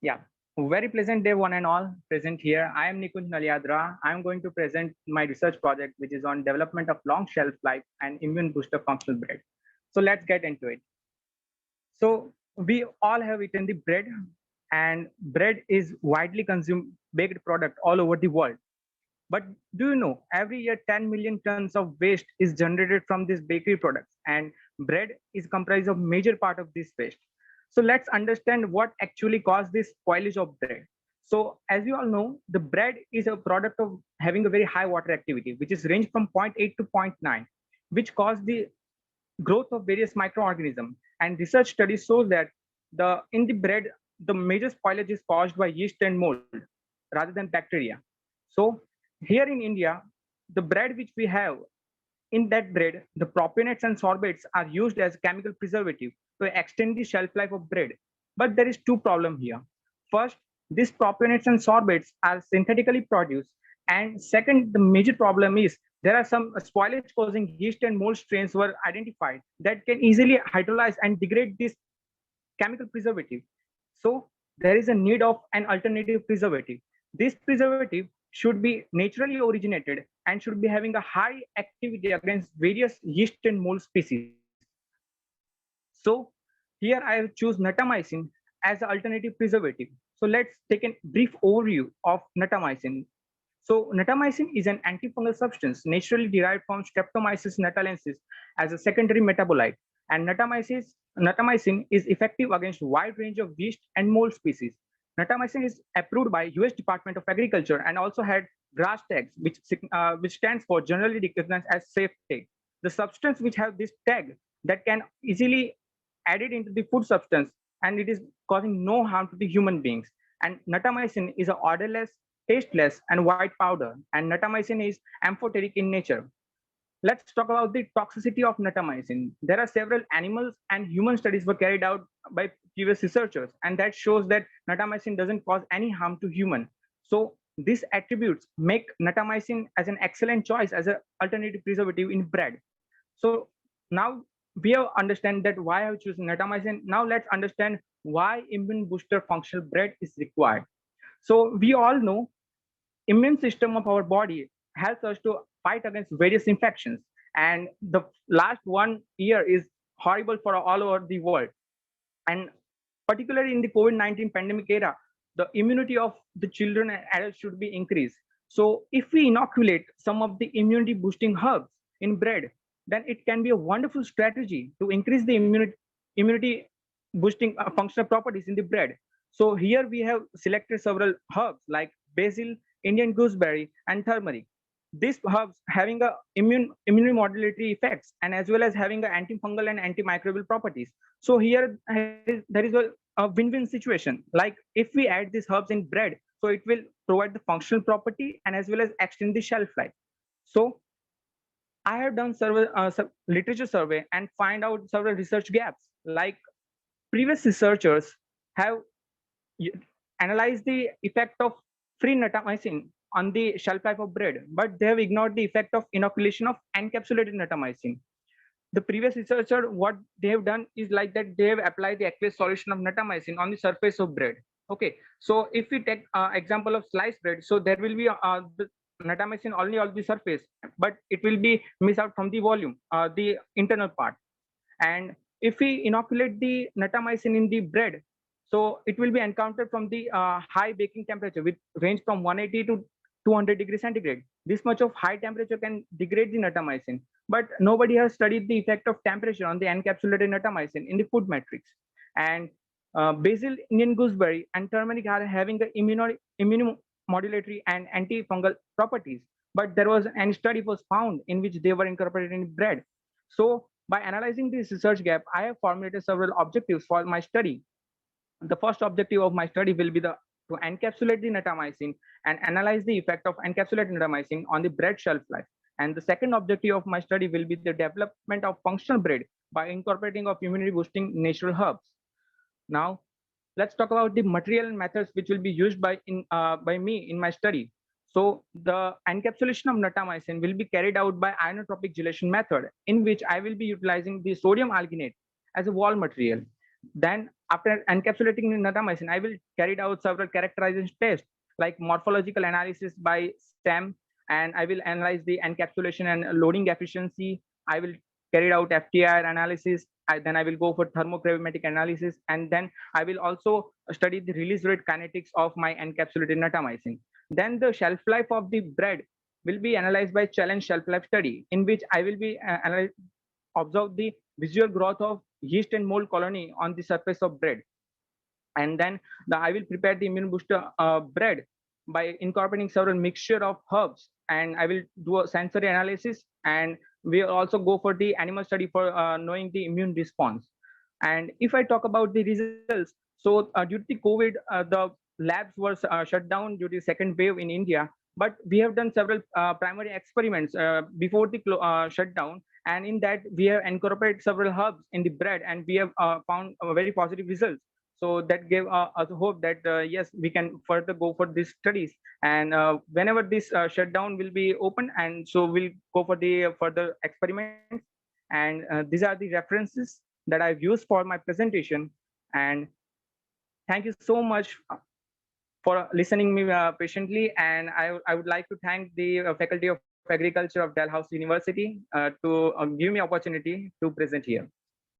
Yeah, very pleasant day, one and all present here. I am Nikunj Naliadra. I am going to present my research project, which is on development of long shelf life and immune booster functional bread. So let's get into it. So we all have eaten the bread, and bread is widely consumed baked product all over the world. But do you know every year 10 million tons of waste is generated from these bakery products, and bread is comprised of major part of this waste. So let's understand what actually caused this spoilage of bread. So as we all know, the bread is a product of having a very high water activity, which is range from zero point 0.8 to zero point 0.9, which cause the growth of various microorganisms. And research studies shows that the in the bread, the major spoilage is caused by yeast and mold rather than bacteria. So here in India, the bread which we have, in that bread, the propionates and sorbates are used as chemical preservative to extend the shelf life of bread. But there is two problems here. First, these propionates and sorbates are synthetically produced. And second, the major problem is there are some spoilage causing yeast and mold strains were identified that can easily hydrolyze and degrade this chemical preservative. So there is a need of an alternative preservative. This preservative should be naturally originated and should be having a high activity against various yeast and mold species. So here I have choose natamycin as an alternative preservative. So let's take a brief overview of natamycin. So natamycin is an antifungal substance naturally derived from Streptomyces natalensis as a secondary metabolite. And natamycin is effective against a wide range of yeast and mold species. Natamycin is approved by US Department of Agriculture and also had GRAS tags, which stands for generally recognized as safe tag. The substance which have this tag that can easily added into the food substance, and it is causing no harm to the human beings. And natamycin is a odorless, tasteless, and white powder. And natamycin is amphoteric in nature. Let's talk about the toxicity of natamycin. There are several animals and human studies were carried out by previous researchers, and that shows that natamycin doesn't cause any harm to human. So these attributes make natamycin as an excellent choice as an alternative preservative in bread. So now we have understand that why I have chosen natamycin. Now let's understand why immune booster functional bread is required. So we all know immune system of our body helps us to fight against various infections. And the last 1 year is horrible for all over the world. And particularly in the COVID-19 pandemic era, the immunity of the children and adults should be increased. So if we inoculate some of the immunity boosting herbs in bread, then it can be a wonderful strategy to increase the immunity boosting functional properties in the bread. So here we have selected several herbs like basil, Indian gooseberry, and turmeric. These herbs having a immunomodulatory effects and as well as having a antifungal and antimicrobial properties. So here there is a win-win situation. Like if we add these herbs in bread, so it will provide the functional property and as well as extend the shelf life. So I have done several literature survey and find out several research gaps. Like previous researchers have analyzed the effect of free natamycin on the shelf life of bread, but they have ignored the effect of inoculation of encapsulated natamycin. The previous researcher, what they have done is like that they have applied the aqueous solution of natamycin on the surface of bread. Okay, so if we take example of sliced bread, so there will be the natamycin only on the surface, but it will be missed out from the volume, the internal part. And if we inoculate the natamycin in the bread, so it will be encountered from the high baking temperature, which range from 180 to 200 degrees centigrade. This much of high temperature can degrade the natamycin, but nobody has studied the effect of temperature on the encapsulated natamycin in the food matrix. And basil, Indian gooseberry, and turmeric are having the immunomodulatory and antifungal properties. But there was an study was found in which they were incorporated in bread. So by analyzing this research gap, I have formulated several objectives for my study. The first objective of my study will be to encapsulate the natamycin and analyze the effect of encapsulated natamycin on the bread shelf life. And the second objective of my study will be the development of functional bread by incorporating of immunity boosting natural herbs. Now, let's talk about the material and methods which will be used by me in my study. So the encapsulation of natamycin will be carried out by ionotropic gelation method, in which I will be utilizing the sodium alginate as a wall material. Then after encapsulating the natamycin, I will carry out several characterization tests like morphological analysis by STEM, and I will analyze the encapsulation and loading efficiency. I will carry out FTIR analysis. Then I will go for thermogravimetric analysis, and then I will also study the release rate kinetics of my encapsulated natamycin. Then the shelf life of the bread will be analyzed by challenge shelf life study, in which I will be observe the visual growth of yeast and mold colony on the surface of bread. And then I will prepare the immune booster bread by incorporating several mixture of herbs, and I will do a sensory analysis, and we will also go for the animal study for knowing the immune response. And if I talk about the results, so due to the COVID, the labs were shut down due to the second wave in India, but we have done several primary experiments before the shutdown, and in that we have incorporated several herbs in the bread, and we have found very positive results. So that gave us hope that yes, we can further go for these studies, and whenever this shutdown will be open, and so we'll go for the further experiments. And these are the references that I've used for my presentation. And thank you so much for listening me patiently. And I would like to thank the Faculty of Agriculture of Dalhousie University to give me opportunity to present here.